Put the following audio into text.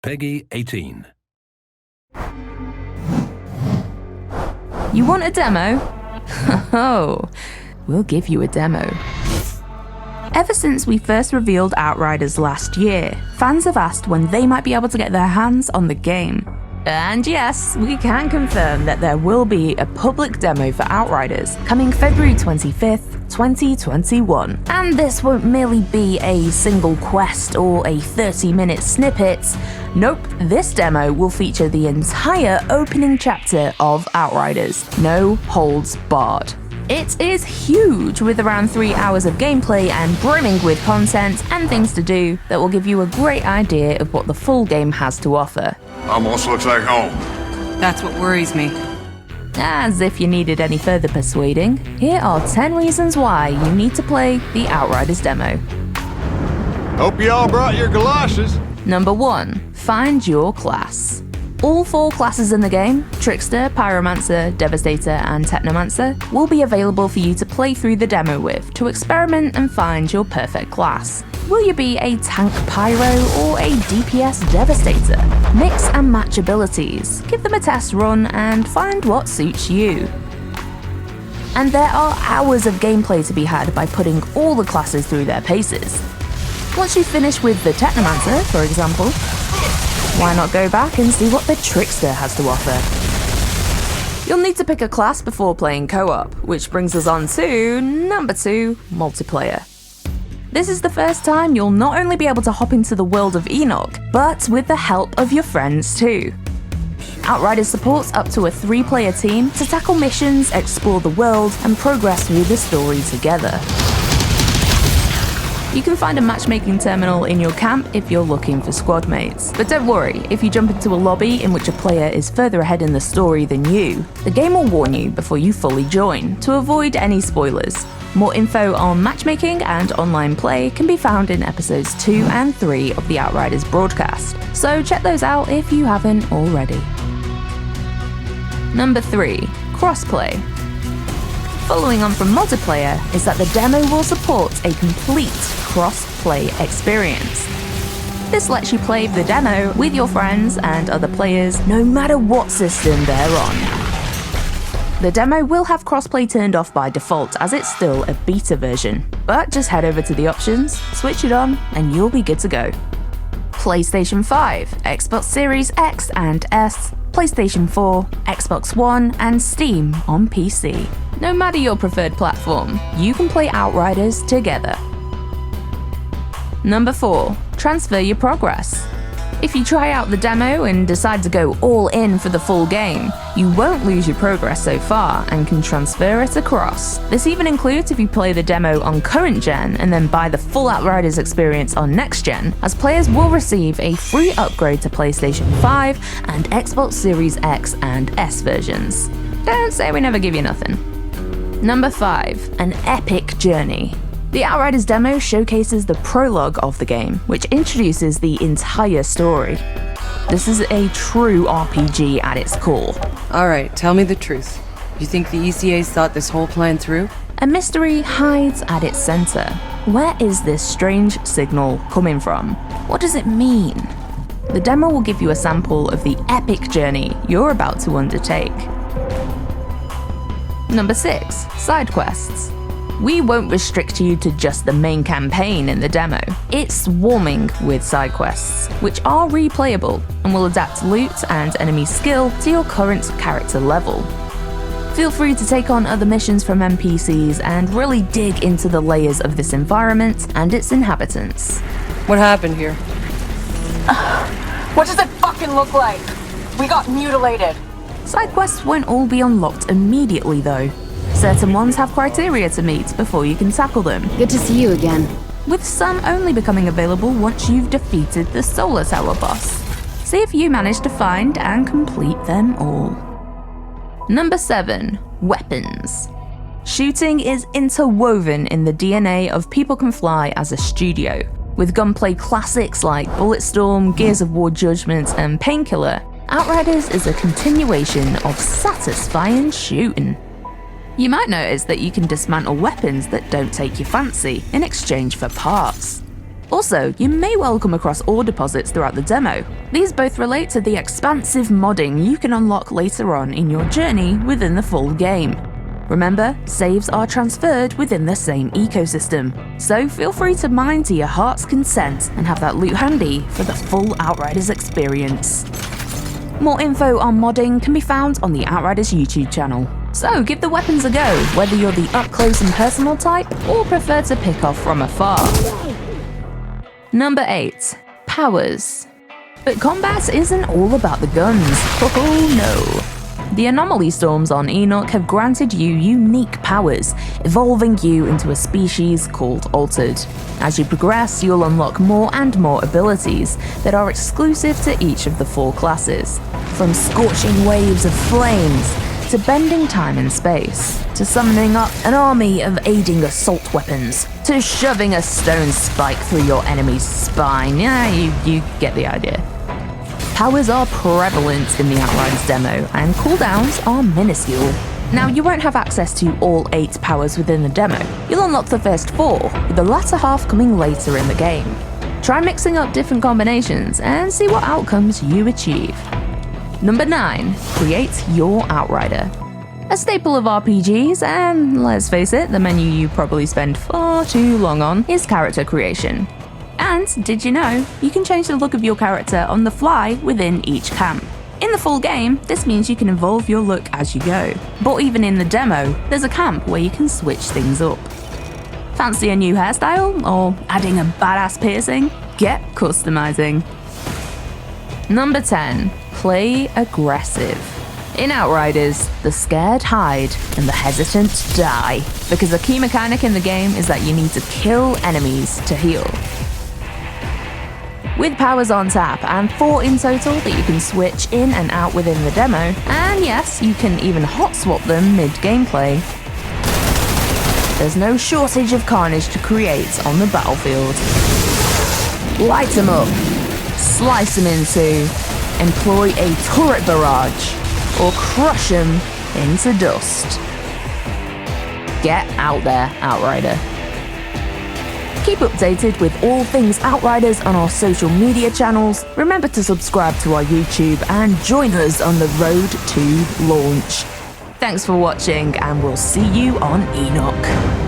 Peggy 18. You want a demo? Oh, we'll give you a demo. Ever since we first revealed Outriders last year, fans have asked when they might be able to get their hands on the game. And yes, we can confirm that there will be a public demo for Outriders coming February 25th, 2021. And this won't merely be a single quest or a 30-minute snippet. Nope, this demo will feature the entire opening chapter of Outriders, no holds barred. It is huge, with around 3 hours of gameplay and brimming with content and things to do that will give you a great idea of what the full game has to offer. Almost looks like home. That's what worries me. As if you needed any further persuading, here are 10 reasons why you need to play the Outriders demo. Hope you all brought your galoshes. Number 1. Find your class. All 4 classes in the game, Trickster, Pyromancer, Devastator and Technomancer, will be available for you to play through the demo with to experiment and find your perfect class. Will you be a tank Pyro or a DPS Devastator? Mix and match abilities, give them a test run and find what suits you. And there are hours of gameplay to be had by putting all the classes through their paces. Once you finish with the Technomancer, for example, why not go back and see what the Trickster has to offer? You'll need to pick a class before playing co-op, which brings us on to number 2, multiplayer. This is the first time you'll not only be able to hop into the world of Enoch, but with the help of your friends too. Outriders supports up to a 3-player team to tackle missions, explore the world, and progress through the story together. You can find a matchmaking terminal in your camp if you're looking for squad mates. But don't worry, if you jump into a lobby in which a player is further ahead in the story than you, the game will warn you before you fully join, to avoid any spoilers. More info on matchmaking and online play can be found in episodes 2 and 3 of the Outriders broadcast, so check those out if you haven't already. Number 3. Crossplay. Following on from multiplayer is that the demo will support a complete cross-play experience. This lets you play the demo with your friends and other players no matter what system they're on. The demo will have crossplay turned off by default as it's still a beta version, but just head over to the options, switch it on, and you'll be good to go. PlayStation 5, Xbox Series X and S, PlayStation 4, Xbox One, and Steam on PC. No matter your preferred platform, you can play Outriders together. Number 4. Transfer your progress. If you try out the demo and decide to go all in for the full game, you won't lose your progress so far and can transfer it across. This even includes if you play the demo on current gen and then buy the full Outriders experience on next gen, as players will receive a free upgrade to PlayStation 5 and Xbox Series X and S versions. Don't say we never give you nothing. Number 5. An epic journey. The Outriders demo showcases the prologue of the game, which introduces the entire story. This is a true RPG at its core. Alright, tell me the truth. You think the ECAs thought this whole plan through? A mystery hides at its center. Where is this strange signal coming from? What does it mean? The demo will give you a sample of the epic journey you're about to undertake. Number 6. Side quests. We won't restrict you to just the main campaign in the demo. It's swarming with side quests, which are replayable and will adapt loot and enemy skill to your current character level. Feel free to take on other missions from NPCs and really dig into the layers of this environment and its inhabitants. What happened here? What does it fucking look like? We got mutilated. Side quests won't all be unlocked immediately though. Certain ones have criteria to meet before you can tackle them, Good to see you again. with some only becoming available once you've defeated the Solar Tower boss. See if you manage to find and complete them all. Number 7. Weapons. Shooting is interwoven in the DNA of People Can Fly as a studio. With gunplay classics like Bulletstorm, Gears of War Judgment, and Painkiller, Outriders is a continuation of satisfying shooting. You might notice that you can dismantle weapons that don't take your fancy in exchange for parts. Also, you may well come across ore deposits throughout the demo. These both relate to the expansive modding you can unlock later on in your journey within the full game. Remember, saves are transferred within the same ecosystem, so feel free to mine to your heart's content and have that loot handy for the full Outriders experience. More info on modding can be found on the Outriders YouTube channel. So give the weapons a go, whether you're the up-close and personal type or prefer to pick off from afar. Number 8. Powers. But combat isn't all about the guns. Oh no. The anomaly storms on Enoch have granted you unique powers, evolving you into a species called Altered. As you progress, you'll unlock more and more abilities that are exclusive to each of the 4 classes. From scorching waves of flames, to bending time and space, to summoning up an army of aiding assault weapons, to shoving a stone spike through your enemy's spine. Yeah, you get the idea. Powers are prevalent in the Outriders demo, and cooldowns are minuscule. Now, you won't have access to all 8 powers within the demo. You'll unlock the first 4, with the latter half coming later in the game. Try mixing up different combinations and see what outcomes you achieve. Number 9. Create your Outrider. A staple of RPGs, and let's face it, the menu you probably spend far too long on, is character creation. And did you know, you can change the look of your character on the fly within each camp. In the full game, this means you can evolve your look as you go. But even in the demo, there's a camp where you can switch things up. Fancy a new hairstyle, or adding a badass piercing? Get customizing. Number 10. Play aggressive. In Outriders, the scared hide and the hesitant die, because a key mechanic in the game is that you need to kill enemies to heal. With powers on tap and 4 in total that you can switch in and out within the demo, and yes, you can even hot swap them mid-gameplay, there's no shortage of carnage to create on the battlefield. Light them up, slice them in two, employ a turret barrage, or crush them into dust. Get out there, Outrider. Keep updated with all things Outriders on our social media channels. Remember to subscribe to our YouTube and join us on the road to launch. Thanks for watching, and we'll see you on Enoch.